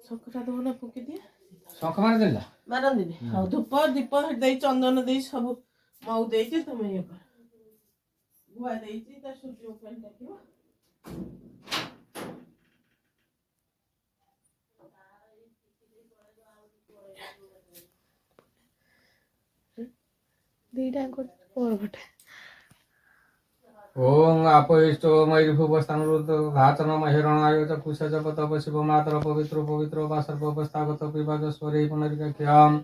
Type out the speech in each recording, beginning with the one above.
ଶଙ୍ଖଟା ଦଉନା ଫୁଙ୍କି ଦିଏ ଶଙ୍ଖ ମାରି ଦେଲା ମାରନ୍ତିନି ଆଉ ଧୂପ ଦୀପ ଦେଇ ଚନ୍ଦନ ଦେଇ ସବୁ ମଉ ଦେଇଛି ତମେ ଇଏ କର ଗୁଆ ଦେଇଛି ତା ସୂର୍ଯ୍ୟ ଉପରେ ଡାକିବ दीटा कोर बटे ओम आपयिष्टो मयूरभुवस्थानरुद्ध घातन महिरणाय च कुशज तप शिव मातर पवित्र पवित्र वा सर्ववस्थागत पिबाजस्वरे पुनरिकाख्याम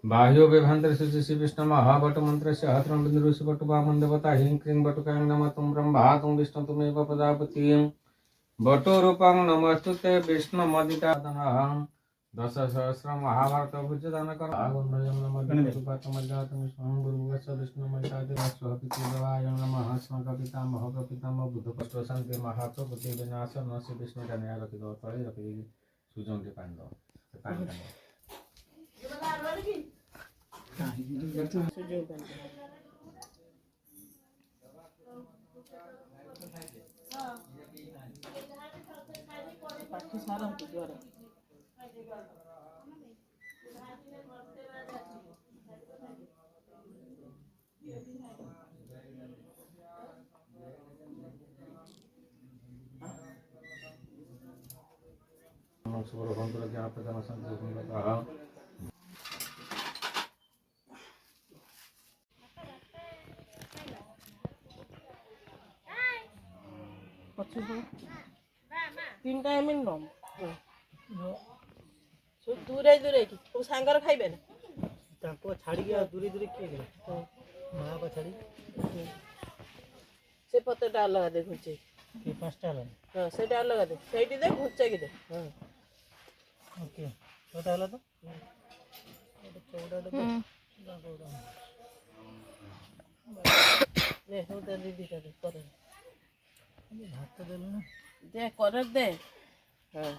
बाह्यो विभांतर शुचि विष्णु महाभट मंत्रस्य हत्रं बिन्दुषि वटुवामन देवता ह्रीं क्लीं वटुकां नमः तुं ब्रह्मा तुं विष्णु तुमेव प्रजापतिं वटुरूपं नमस्तुते विष्णुमदितादनहं दश सहस्र महाभारत भुजदान कर आगुण्यं नमः दुर्गपातमज्जातं स्वयं गुरुवत्स विष्णुमयतादिरास्वहपितुर्गवाय नमः स्मकपितामह प्रपितामह बुद्धपष्ट शान्ति महाप्रभुति विनाश नस्य विष्णु जाने रखिदो तळे रखि सुजंगे पांडव पाठी सारा द्वारा सुवर भंतर ज्ञान प्रदान संतोषं तीन टाइम नम दूरे दूरे की तुम सांगर खाइबे ना ताको छाड़ी गया दूरे दूरे किए गए माँ को छाड़ी से पत्ता लगा दे घुचे ये पांचटा ला हाँ से लगा दे सही दे घुचे की दे हाँ ओके पता हला तो चौड़ा डब्बा ले हो दे दीदी का दे कर भात तो देलो ना दे कर दे हाँ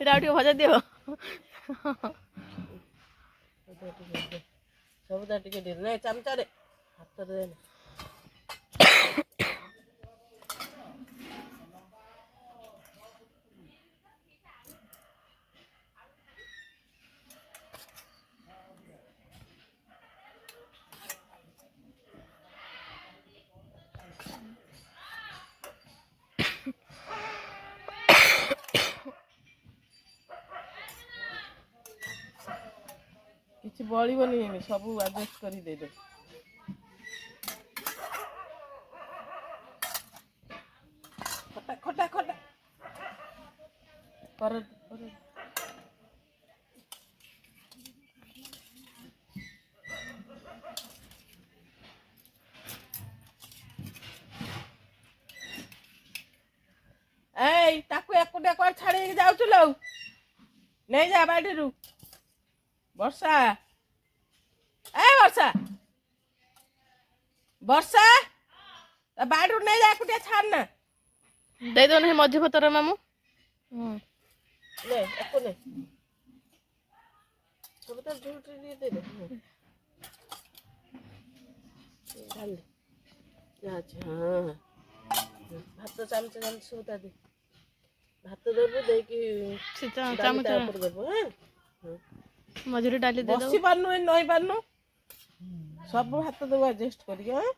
राउटी भजा दियो सबदा टिके दे नहीं चमचा रे हाथ दे କିଛି ବଳିବନି ସବୁ ଆଡଜଷ୍ଟ କରି ଦେଇଦେ ଖଟା ଖଟା ଖଟା कर ए ताकू एकुटिया कर छाड़ी जाउछु लो नहीं जा बाडीरू वर्षा ए वर्षा वर्षा बाडीरू नहीं जा एकुटिया छाड़ना दे दो नहीं मध्य पतर मामू ले एको ले सब तो झूठ लिए दे दे डाल दे अच्छा हां भात चामच चामच सुता दे भात देबो दे कि चामच ऊपर देबो हैं मजूरी डाली दे दो बसी पारनु ए नई पारनु सब भात देबो एडजस्ट करियो हैं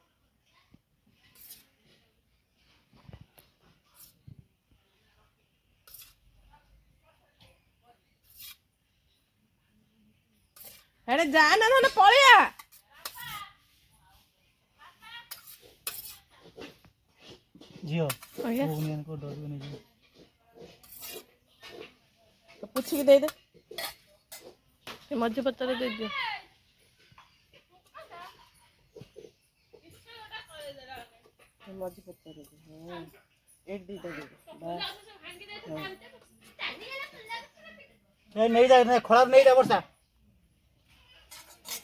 अरे जाना ना पड़िया जियो ओनियन को डर भी नहीं तो पूछ के दे दे मध्य पत्तर दे दियो मध्य पत्तर दे हां एक दी दे बस ए नहीं जा खराब नहीं जा वर्षा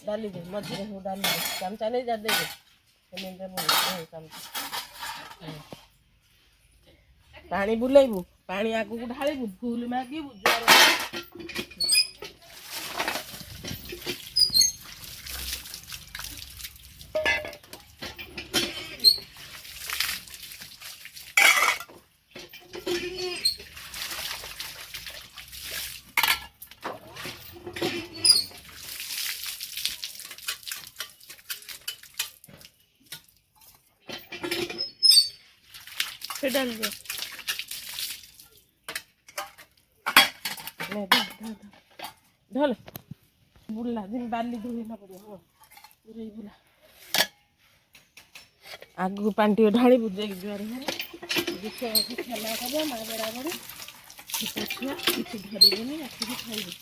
डाली दे मध्य में डाल दे चमचा नहीं जा दे दे चमचा पानी बुलाइबू पानी आगू को ढालिबू फूल मागिबू जुआर फिर डाल दियो। ढल बुला दिन बाली धोई ना पड़े हाँ बुरे बुला आगू पानी टे ढाड़ी बुझे जुआर खेला कर माँ बड़ा बड़ी छुआ किसी धरबनी आखिरी खाइबे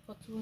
पचुआ